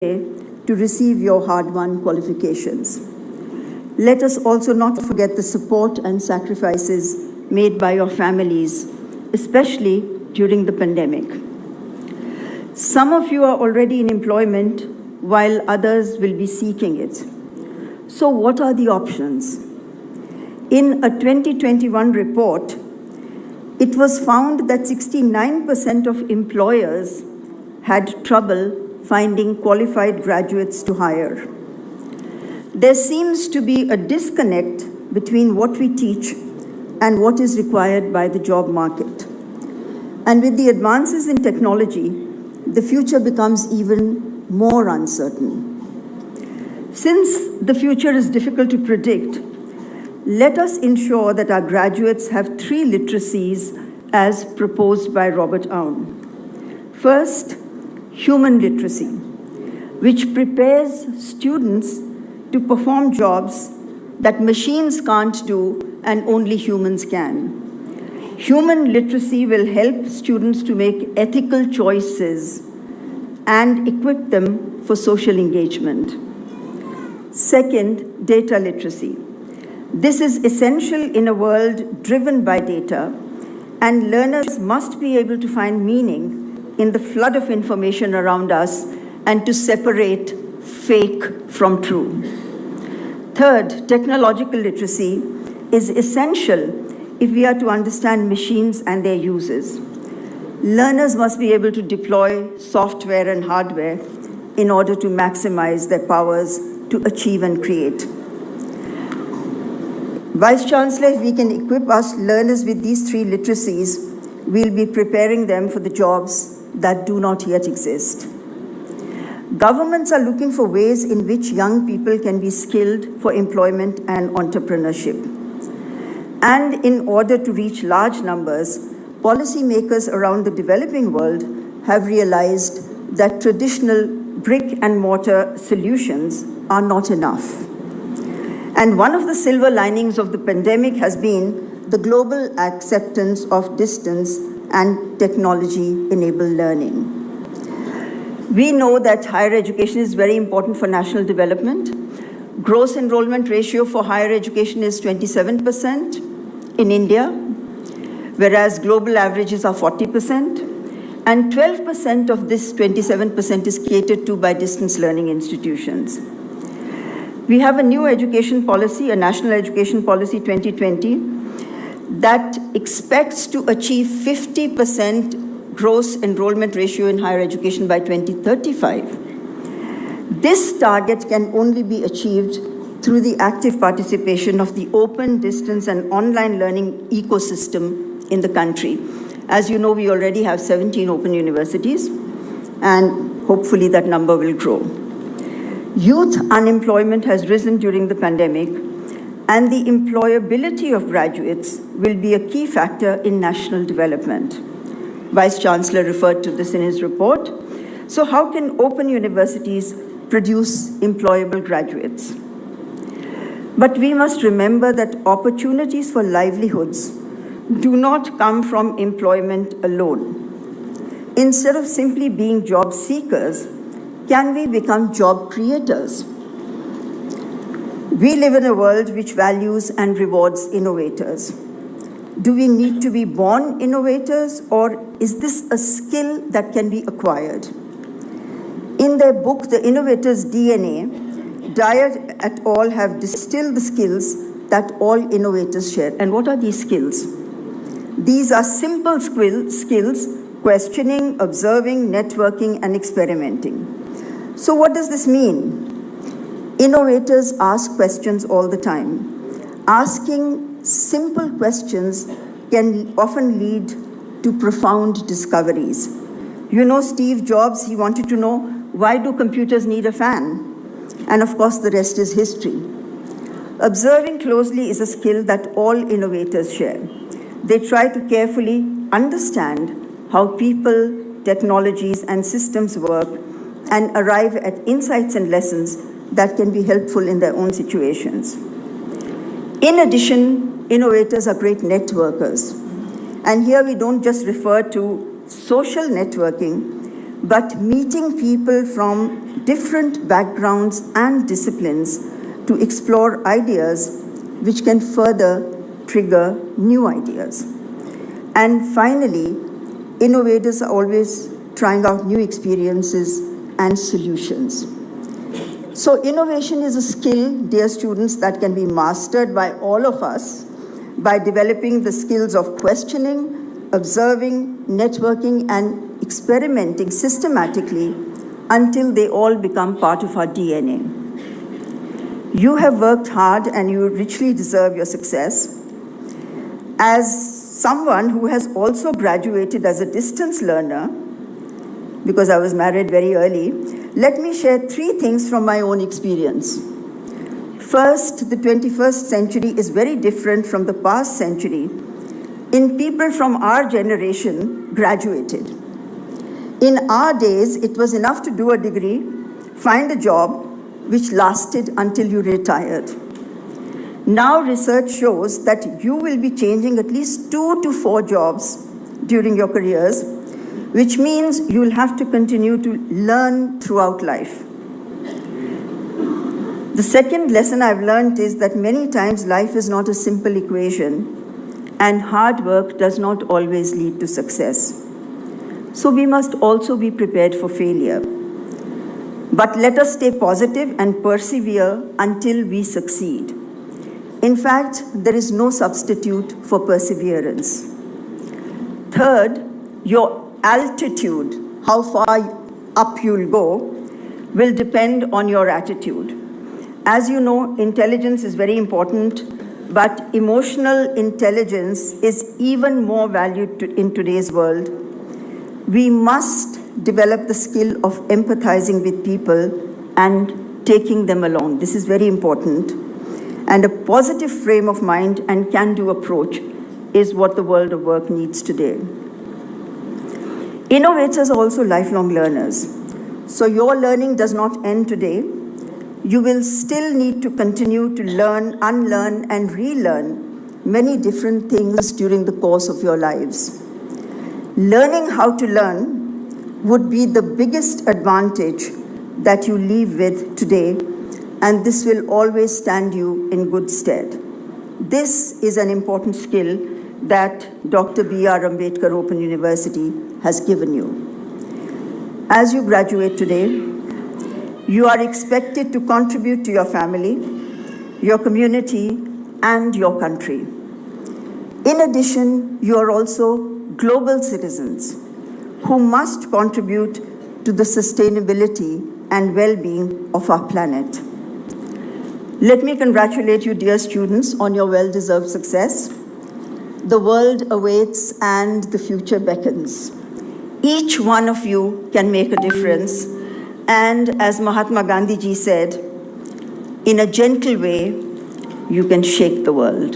to receive your hard-won qualifications. Let us also not forget the support and sacrifices made by your families, especially during the pandemic. Some of you are already in employment, while others will be seeking it. So what are the options? In a 2021 report, it was found that 69% of employers had trouble finding qualified graduates to hire. There seems to be a disconnect between what we teach and what is required by the job market. And with the advances in technology, the future becomes even more uncertain. Since the future is difficult to predict, let us ensure that our graduates have 3 literacies as proposed by Robert Owen. First, human literacy, which prepares students to perform jobs that machines can't do and only humans can. Human literacy will help students to make ethical choices and equip them for social engagement. Second, data literacy. This is essential in a world driven by data, and learners must be able to find meaning in the flood of information around us and to separate fake from true. Third, technological literacy is essential if we are to understand machines and their uses. Learners must be able to deploy software and hardware in order to maximize their powers to achieve and create. Vice Chancellor, if we can equip us learners with these 3 literacies, we'll be preparing them for the jobs that do not yet exist. Governments are looking for ways in which young people can be skilled for employment and entrepreneurship. And in order to reach large numbers, policymakers around the developing world have realized that traditional brick and mortar solutions are not enough. And one of the silver linings of the pandemic has been the global acceptance of distance and technology-enabled learning. We know that higher education is very important for national development. Gross enrollment ratio for higher education is 27% in India, whereas global averages are 40%, and 12% of this 27% is catered to by distance learning institutions. We have a new education policy, a National Education Policy 2020, that expects to achieve 50% gross enrollment ratio in higher education by 2035. This target can only be achieved through the active participation of the open, distance, and online learning ecosystem in the country. As you know, we already have 17 open universities, and hopefully that number will grow. Youth unemployment has risen during the pandemic, and the employability of graduates will be a key factor in national development. Vice Chancellor referred to this in his report. So how can open universities produce employable graduates? But we must remember that opportunities for livelihoods do not come from employment alone. Instead of simply being job seekers, can we become job creators? We live in a world which values and rewards innovators. Do we need to be born innovators, or is this a skill that can be acquired? In their book, The Innovator's DNA, Dyer et al. Have distilled the skills that all innovators share. And what are these skills? These are simple skills: questioning, observing, networking, and experimenting. So what does this mean? Innovators ask questions all the time. Asking simple questions can often lead to profound discoveries. You know, Steve Jobs, he wanted to know, why do computers need a fan? And of course, the rest is history. Observing closely is a skill that all innovators share. They try to carefully understand how people, technologies, and systems work and arrive at insights and lessons that can be helpful in their own situations. In addition, innovators are great networkers. And here we don't just refer to social networking, but meeting people from different backgrounds and disciplines to explore ideas which can further trigger new ideas. And finally, innovators are always trying out new experiences and solutions. So innovation is a skill, dear students, that can be mastered by all of us by developing the skills of questioning, observing, networking, and experimenting systematically until they all become part of our DNA. You have worked hard and you richly deserve your success. As someone who has also graduated as a distance learner, because I was married very early, let me share 3 things from my own experience. First, the 21st century is very different from the past century in people from our generation graduated. In our days, it was enough to do a degree, find a job, which lasted until you retired. Now research shows that you will be changing at least 2 to 4 jobs during your careers, which means you will have to continue to learn throughout life. The second lesson I've learned is that many times life is not a simple equation, and hard work does not always lead to success. So we must also be prepared for failure. But let us stay positive and persevere until we succeed. In fact, there is no substitute for perseverance. Third, your altitude, how far up you'll go, will depend on your attitude. As you know, intelligence is very important, but emotional intelligence is even more valued in today's world. We must develop the skill of empathizing with people and taking them along. This is very important. And a positive frame of mind and can-do approach is what the world of work needs today. Innovators are also lifelong learners. So your learning does not end today. You will still need to continue to learn, unlearn, and relearn many different things during the course of your lives. Learning how to learn would be the biggest advantage that you leave with today, and this will always stand you in good stead. This is an important skill that Dr. B.R. Ambedkar Open University has given you. As you graduate today, you are expected to contribute to your family, your community, and your country. In addition, you are also global citizens who must contribute to the sustainability and well-being of our planet. Let me congratulate you, dear students, on your well-deserved success. The world awaits and the future beckons. Each one of you can make a difference, and as Mahatma Gandhi ji said, in a gentle way, you can shake the world.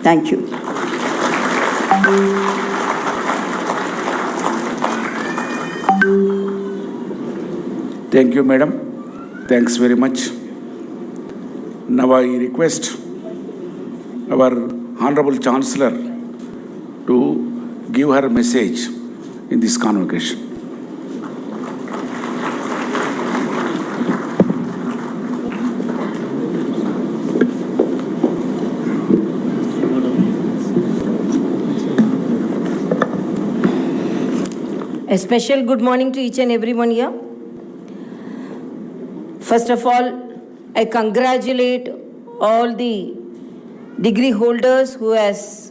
Thank you. Thank you, madam. Thanks very much. Now I request our Honorable Chancellor to give her message in this convocation. A special good morning to each and everyone here. First of all, I congratulate all the degree holders students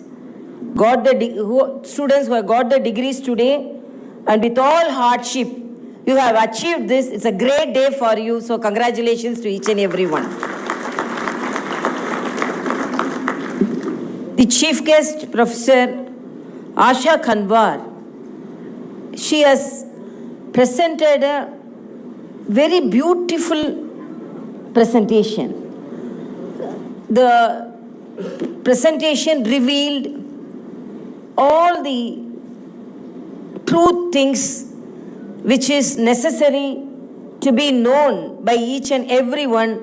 who have got the degrees today, and with all hardship, you have achieved this. It's a great day for you, so congratulations to each and everyone. The chief guest, Professor Asha Khanwar, she has presented a very beautiful presentation. The presentation revealed all the truth things which is necessary to be known by each and everyone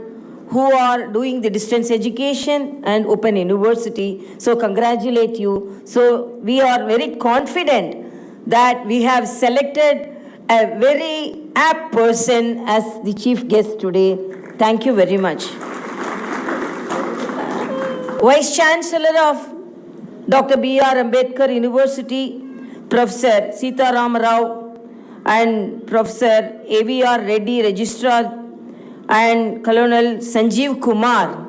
who are doing the distance education and Open University. So congratulate you. So we are very confident that we have selected a very apt person as the chief guest today. Thank you very much. Vice Chancellor of Dr. B.R. Ambedkar University, Professor Sitaram Rao, and Professor A.V.R. Reddy, Registrar, and Colonel Sanjeev Kumar,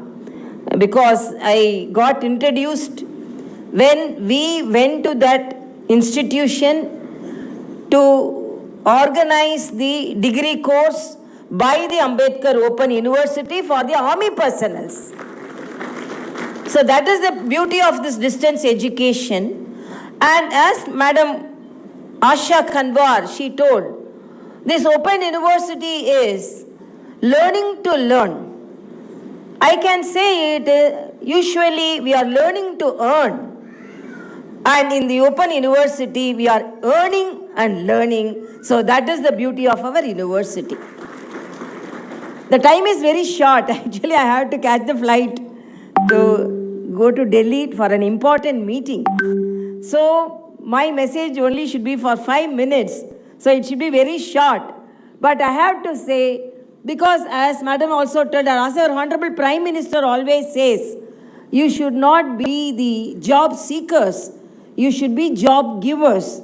because I got introduced when we went to that institution to organize the degree course by the Ambedkar Open University for the army personnel. So that is the beauty of this distance education. And as Madam Asha Kanwar, she told, this Open University is learning to learn. I can say it, usually we are learning to earn. And in the Open University, we are earning and learning. So that is the beauty of our university. The time is very short. Actually, I have to catch the flight to go to Delhi for an important meeting. So my message only should be for 5 minutes. So it should be very short. But I have to say, because as Madam also told, as our Honorable Prime Minister always says, you should not be the job seekers. You should be job givers.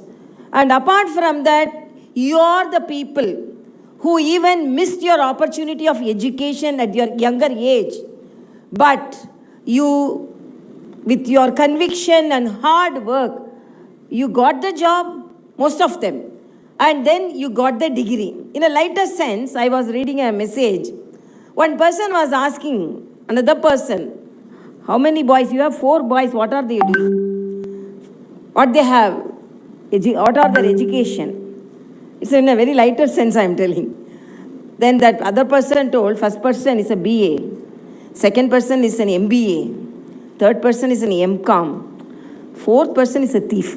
And apart from that, you are the people who even missed your opportunity of education at your younger age. But you, with your conviction and hard work, you got the job, most of them. And then you got the degree. In a lighter sense, I was reading a message. One person was asking another person, how many boys? You have 4 boys, what are they doing? What they have? What are their education? It's in a very lighter sense I am telling. Then that other person told, first person is a BA, second person is an MBA, third person is an MCOM, fourth person is a thief.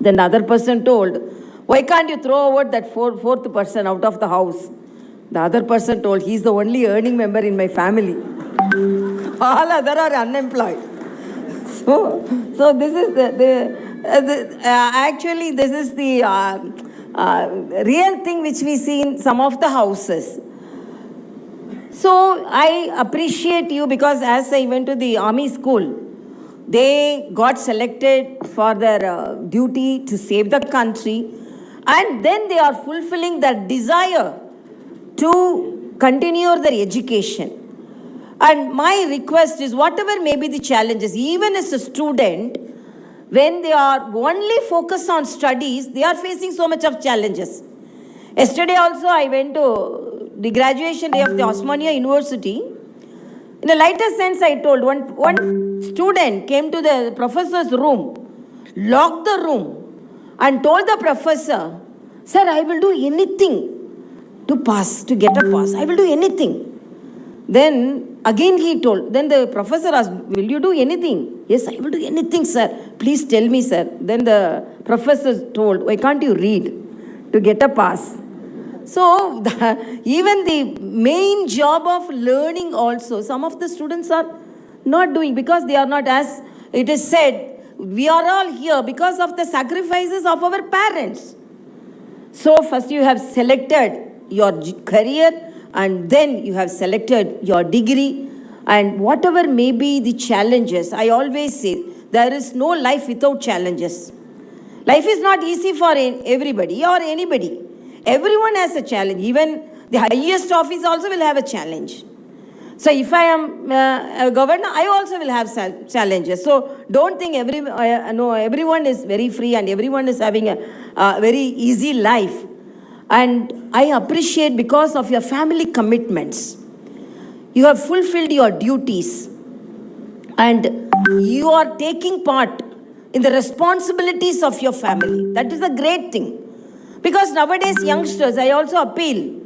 Then the other person told, why can't you throw out that fourth person out of the house? The other person told, he's the only earning member in my family. All other are unemployed. So this is actually this is the real thing which we see in some of the houses. So I appreciate you because as I went to the army school, they got selected for their duty to save the country, and then they are fulfilling their desire to continue their education. And my request is, whatever may be the challenges, even as a student, when they are only focused on studies, they are facing so much of challenges. Yesterday also I went to the graduation day of the Osmania University. In a lighter sense, I told one student came to the professor's room, locked the room, and told the professor, sir, I will do anything to pass, to get a pass. I will do anything. Then again he told, then the professor asked, will you do anything? Yes, I will do anything, sir. Please tell me, sir. Then the professor told, why can't you read to get a pass? So even the main job of learning also, some of the students are not doing because they are not, as it is said, we are all here because of the sacrifices of our parents. So first you have selected your career, and then you have selected your degree, and whatever may be the challenges, I always say, there is no life without challenges. Life is not easy for everybody or anybody. Everyone has a challenge. Even the highest office also will have a challenge. So if I am a governor, I also will have challenges. So don't think everyone is very free and everyone is having a very easy life. And I appreciate because of your family commitments. You have fulfilled your duties. And you are taking part in the responsibilities of your family. That is a great thing. Because nowadays youngsters, I also appeal,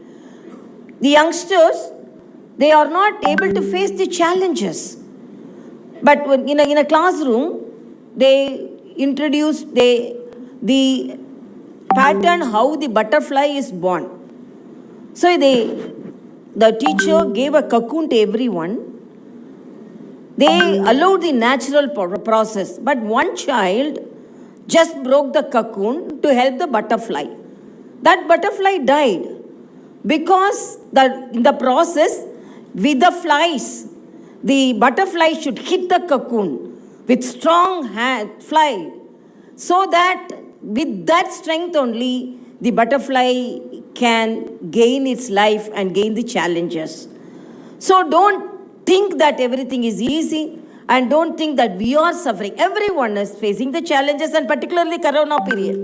the youngsters, they are not able to face the challenges. But when in a classroom, they introduce the pattern how the butterfly is born. So the teacher gave a cocoon to everyone. They allowed the natural process. But one child just broke the cocoon to help the butterfly. that butterfly died because in the process, with the flies, the butterfly should hit the cocoon with strong fly, so that with that strength only the butterfly can gain its life and gain the challenges. So don't think that everything is easy, and don't think that we are suffering. Everyone is facing the challenges, and particularly Corona period.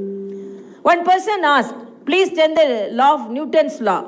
One person asked, please tell the law of Newton's law.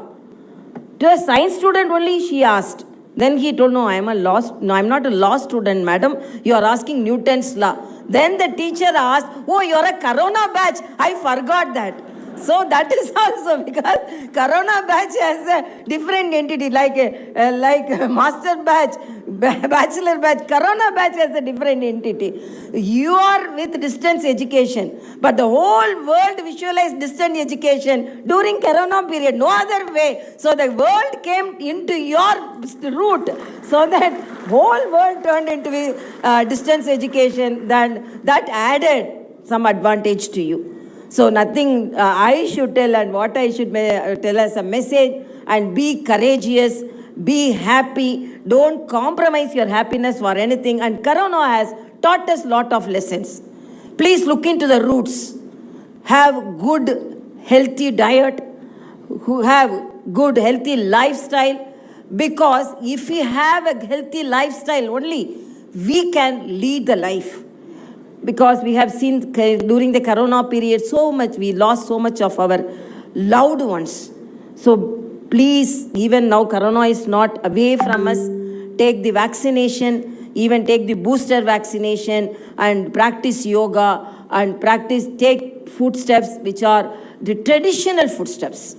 To a science student only she asked. Then he told, no, I'm not a law student, madam. You are asking Newton's law. Then the teacher asked, oh, you're a Corona batch. I forgot that. So that is also because Corona batch has a different entity, like a master batch, bachelor batch. Corona batch has a different entity. You are with distance education, but the whole world visualized distance education during Corona period. No other way. So the world came into your route, so that whole world turned into distance education. Then that added some advantage to you. So nothing I should tell, and what I should tell as a message, and be courageous, be happy, don't compromise your happiness for anything. And Corona has taught us a lot of lessons. Please look into the roots. Have good, healthy diet, who have good, healthy lifestyle, because if we have a healthy lifestyle only, we can lead the life. Because we have seen during the Corona period we lost so much of our loved ones. So please, even now Corona is not away from us, take the vaccination, even take the booster vaccination, and practice yoga, and take footsteps which are the traditional footsteps,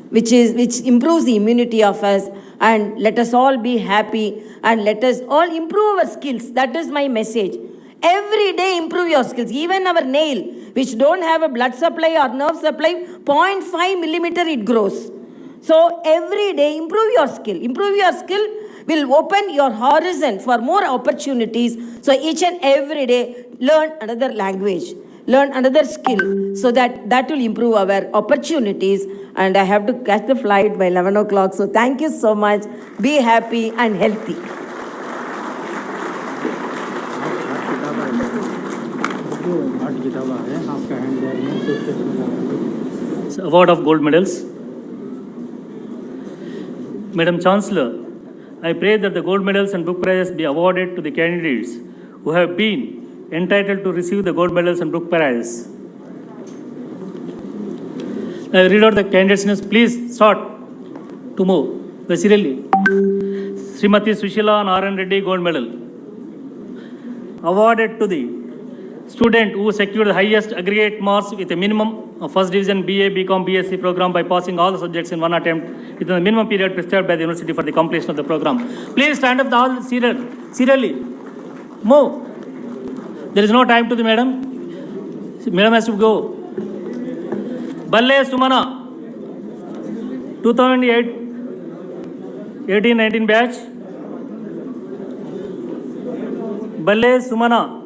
which improves the immunity of us. And let us all be happy, and let us all improve our skills. That is my message. Every day improve your skills. Even our nail, which don't have a blood supply or nerve supply, 0.5 millimeter it grows. So every day improve your skill. Improve your skill will open your horizon for more opportunities. So each and every day learn another language, learn another skill, so that will improve our opportunities. And I have to catch the flight by 11 o'clock. So thank you so much. Be happy and healthy. Award of gold medals. Madam Chancellor, I pray that the gold medals and book prizes be awarded to the candidates who have been entitled to receive the gold medals and book prizes. I read out the candidates' names. Please start to move. Basirelli. Srimati Sushila Narayan Reddy Gold Medal. Awarded to the student who secured the highest aggregate marks with a minimum of first division BA, BCom, BSc program by passing all the subjects in one attempt within the minimum period prescribed by the university for the completion of the program. Please stand up all serially. Move. There is no time to the madam. Madam has to go. Balle Sumana, 2018-19 batch. Balle Sumana.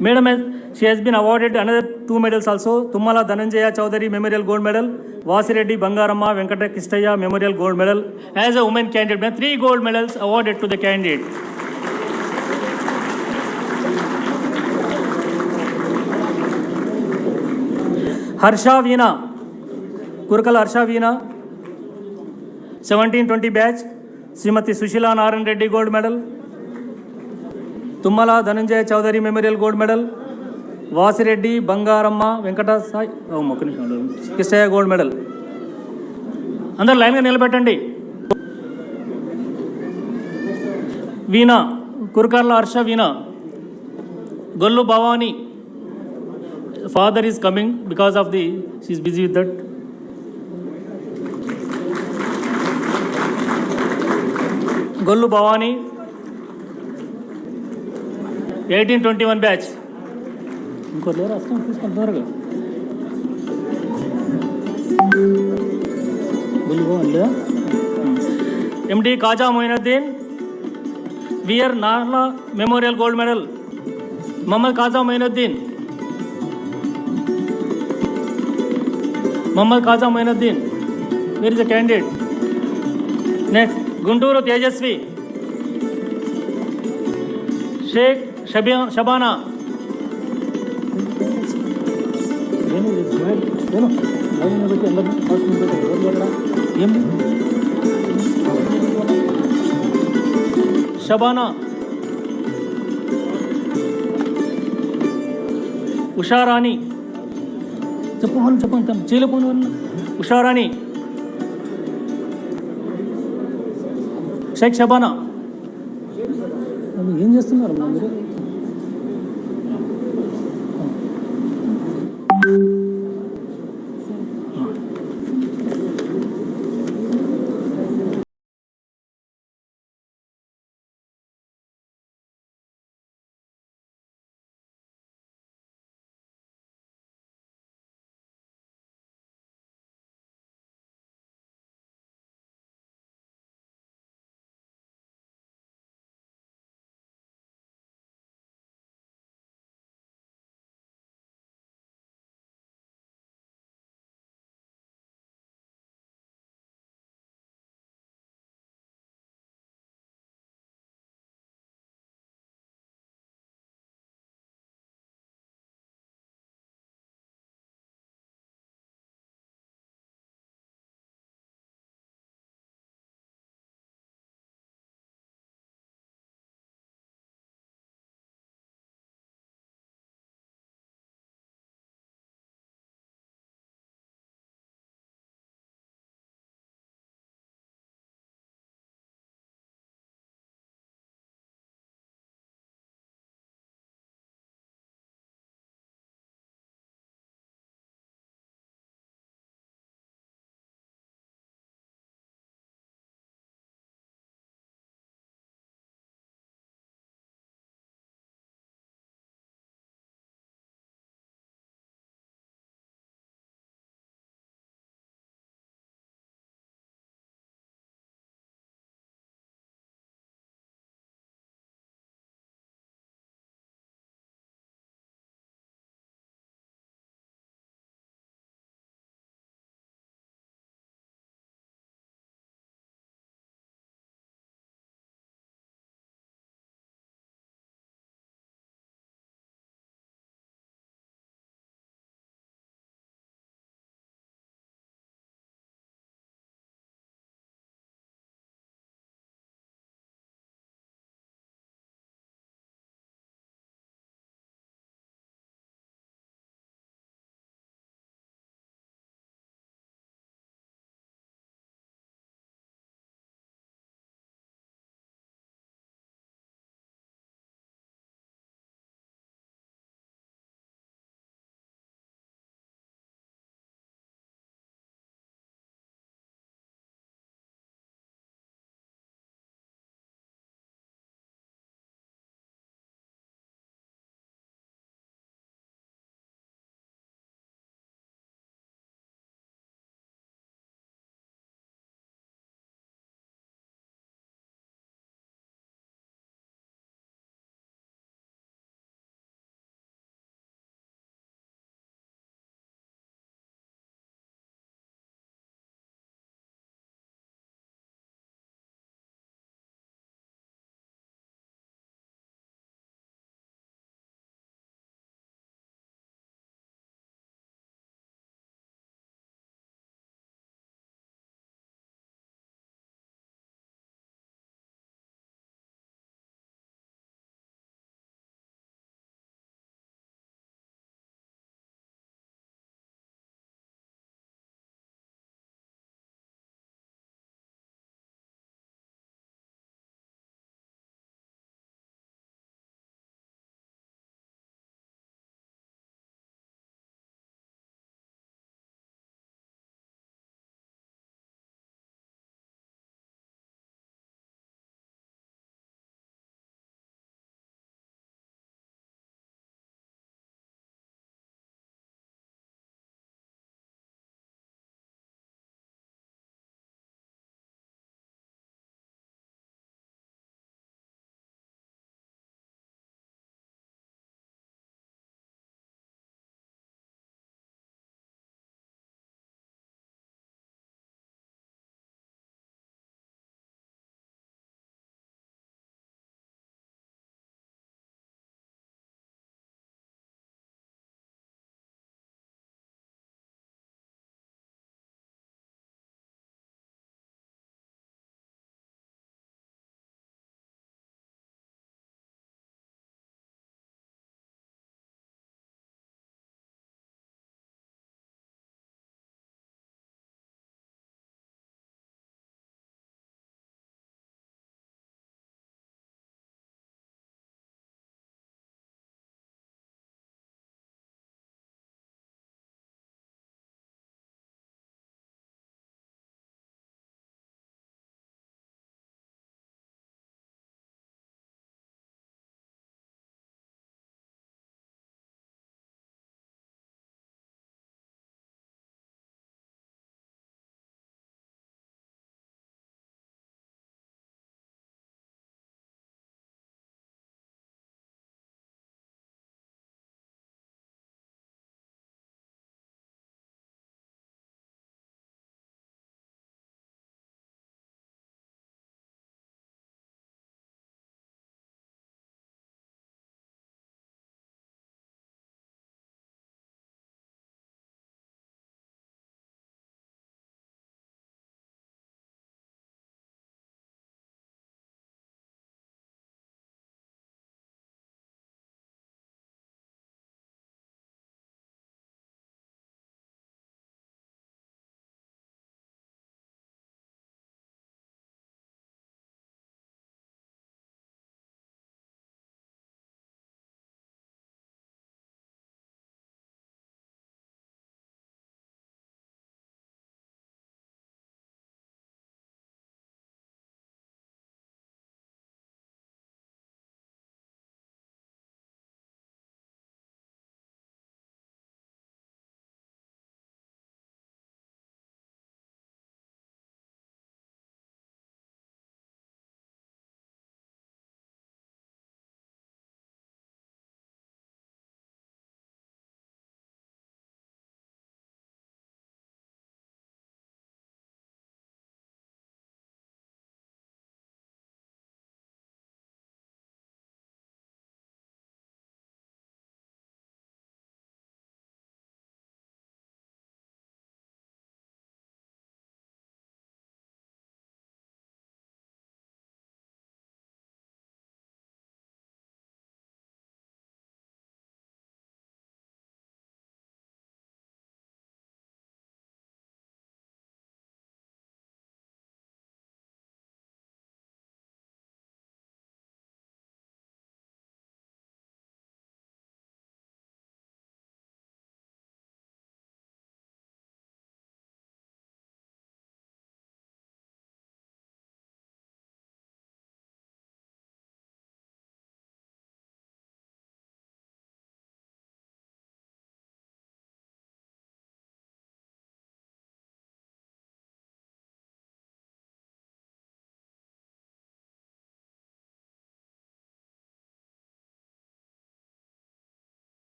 Madam, she has been awarded another 2 medals also. Tummala Dhananjaya Chowdhury Memorial Gold Medal, Vasireddy Bangaramma Venkata Kistaya Memorial Gold Medal. As a woman candidate, 3 gold medals awarded to the candidate. Harsha Veena, Kurkal Harsha Veena, 1720 batch. Srimati Sushila Narayan Reddy Gold Medal. Tummala Dhananjaya Chowdhury Memorial Gold Medal, Vasireddy Bangaramma Venkata Kistaya Gold Medal. Under line nilabetandi. Veena, Kurkarla Harsha Veena, Gollu Bhavani. Father is coming because of she is busy with that. Gollu Bhavani, 1821 batch. MD Kaja Moinuddin, Veer Nala Memorial Gold Medal. Muhammad Kaja Moinuddin, Muhammad Khaja Mainuddin. Where is the candidate? Next, Gunturu Tejasvi. Sheikh Shabana. Shabana. Usharani. Usharani. Sheikh Shabana. ఏం చేస్తున్నారు మీరు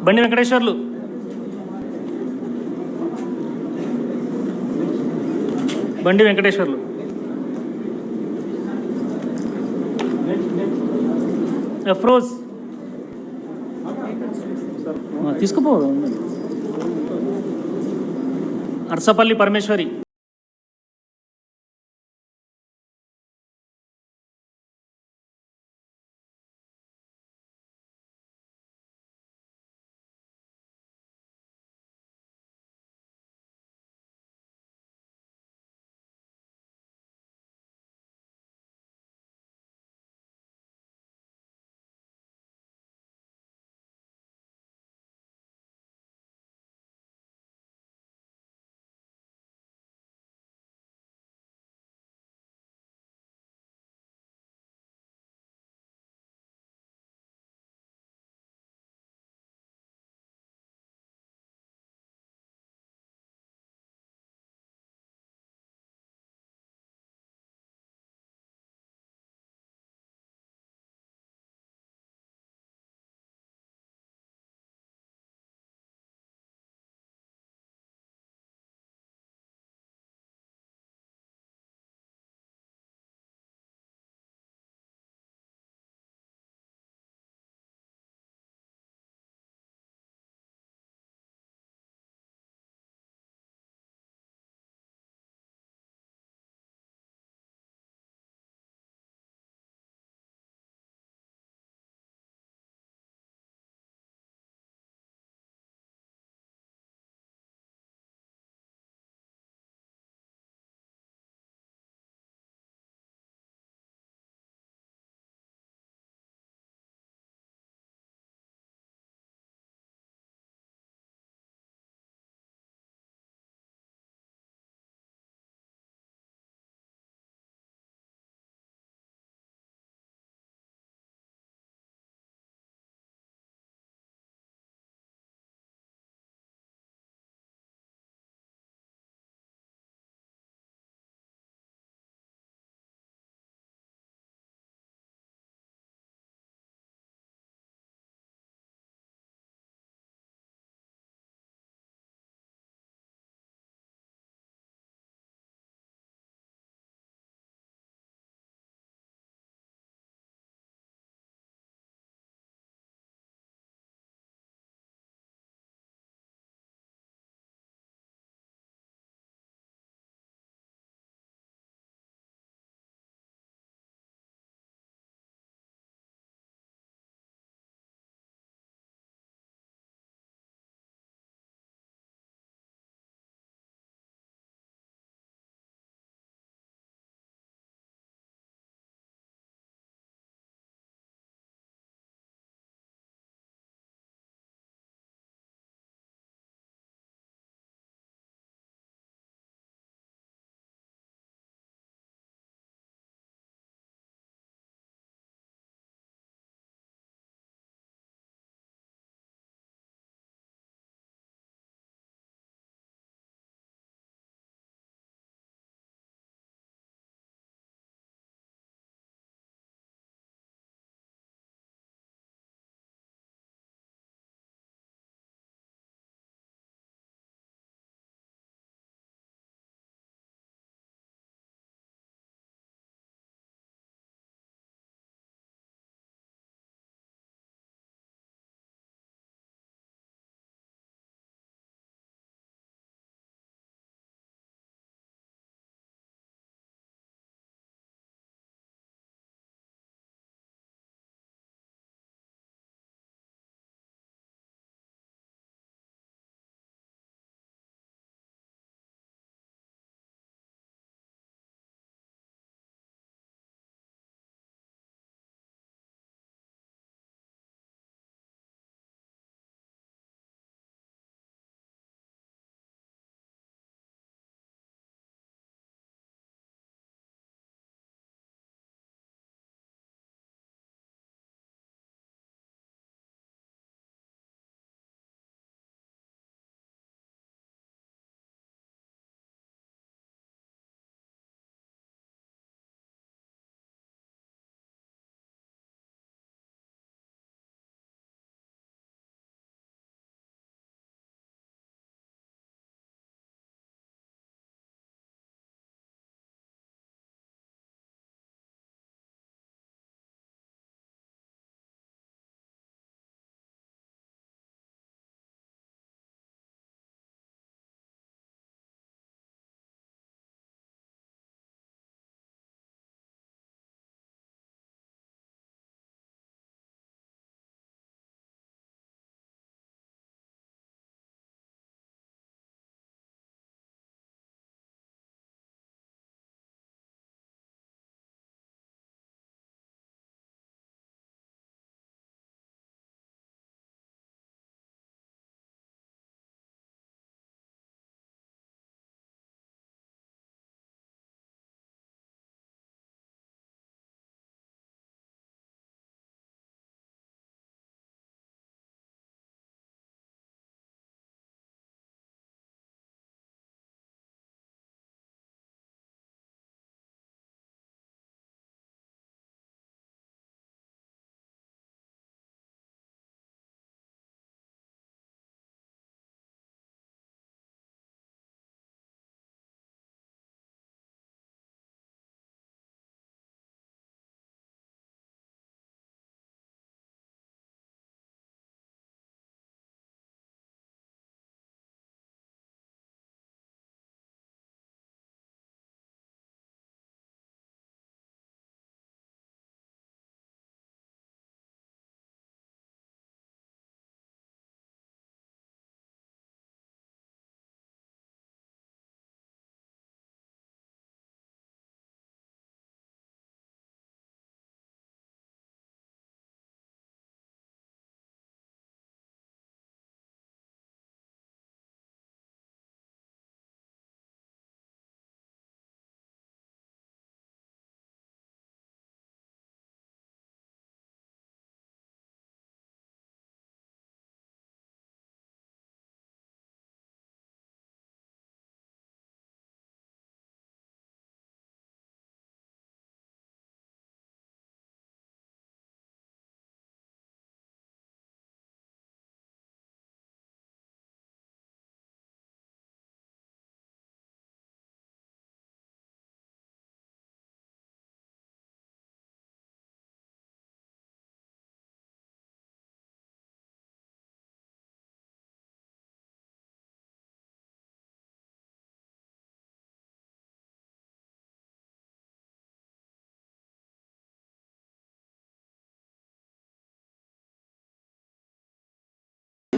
బండి వెంకటేశ్వర్లు. బండి వెంకటేశ్వర్లు. ఎఫ్రోజ్ తీసుకుపో. Arsapalli Parameswari.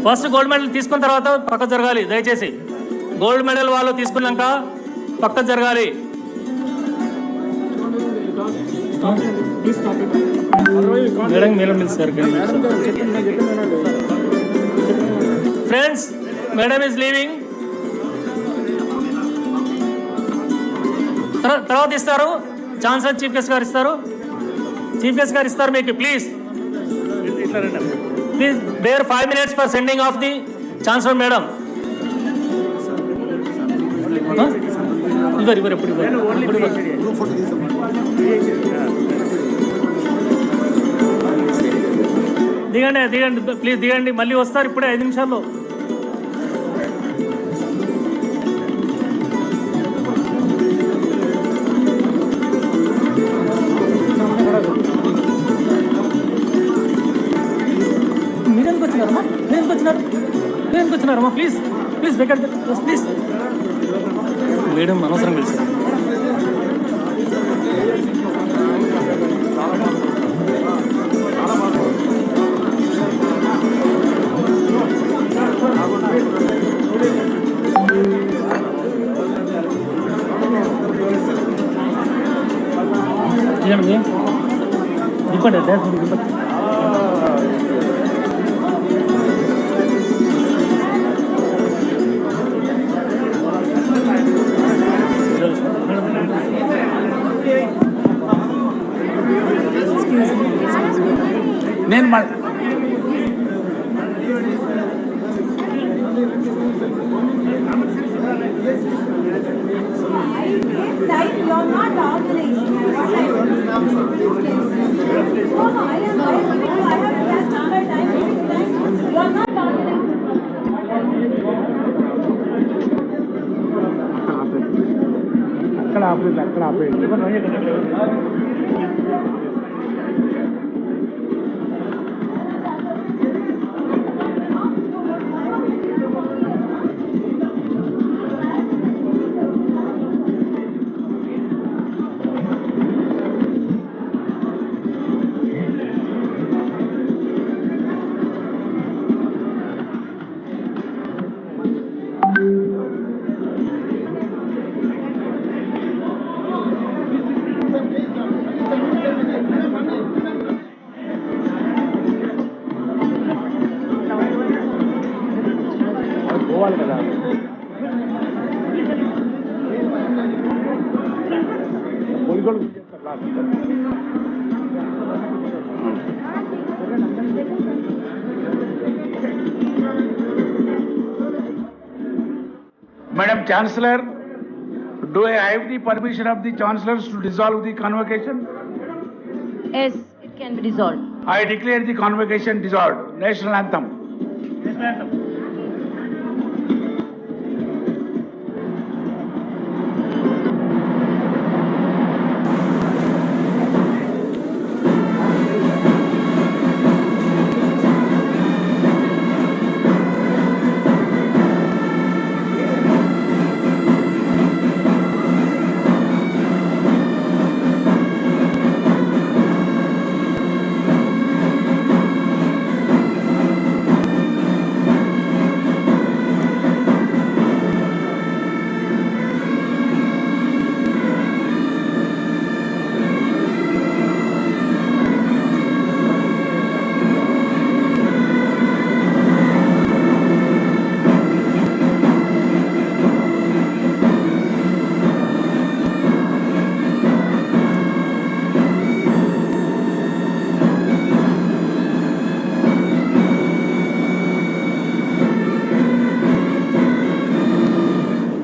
First gold medal తీసుకున్న తర్వాత పక్క జరగాలి దయచేసి. గోల్డ్ మెడల్ వాళ్ళు తీసుకున్నాక పక్క జరగాలి. Friends, madam is leaving. తర్వాత ఇస్తారు, ఛాన్సలర్ చీఫ్ గెస్ట్ గారు ఇస్తారు. చీఫ్ గెస్ట్ గారు ఇస్తారు మీకు. Please bear 5 minutes for sending off the chancellor madam. దిగండి ప్లీజ్ దిగండి. మళ్ళీ వస్తారు ఇప్పుడే 5 నిమిషాల్లో. దేనికి వచ్చినారమ్మా? ప్లీజ్ ప్లీజ్ మేడం అనవసరం కలిసి. దిప్పండి. నేను అక్కడ ఆపేయండి. పోవాలి కదా. Madam Chancellor, do I have the permission of the chancellors to dissolve the convocation? Yes, it can be dissolved. I declare the convocation dissolved. National anthem. National anthem.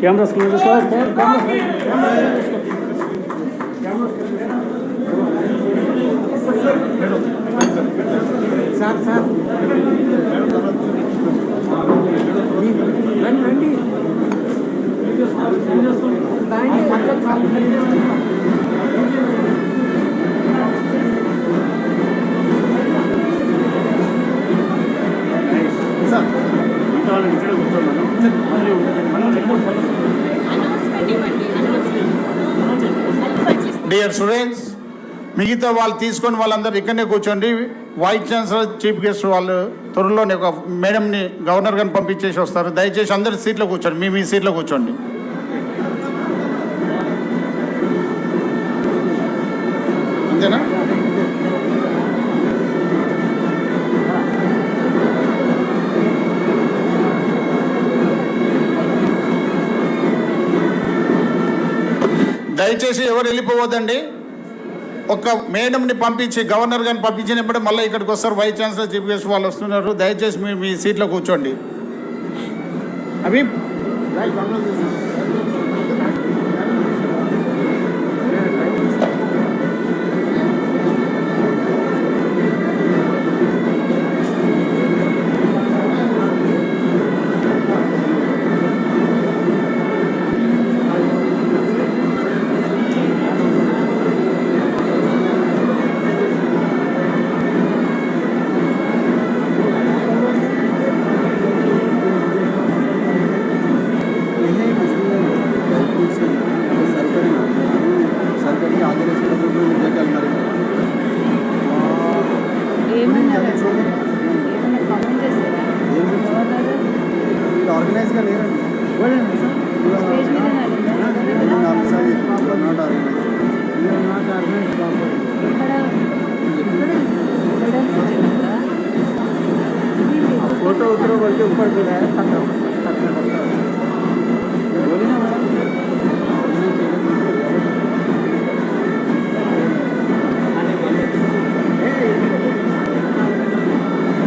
Camera screen is off. Sir. Dear students, మిగతా వాళ్ళు తీసుకొని వాళ్ళందరూ ఇక్కడనే కూర్చోండి. Vice chancellor chief guest వాళ్ళు త్వరలోనే ఒక మేడంని గవర్నర్ గారిని పంపించేసి వస్తారు. దయచేసి అందరి సీట్లో కూర్చోండి, మీ సీట్లో కూర్చోండి. అంతేనా? దయచేసి ఎవరు వెళ్ళిపోవద్దండి. ఒక మేడంని పంపించి గవర్నర్ గారిని పంపించినప్పుడు మళ్ళీ ఇక్కడికి వస్తారు. వైస్ ఛాన్సలర్ చీఫ్ గెస్ట్ వాళ్ళు వస్తున్నారు. దయచేసి మీ సీట్లో కూర్చోండి. అవి ఆర్గనైజ్గా లేరండి. फोटो उतरो बोल के ऊपर भी है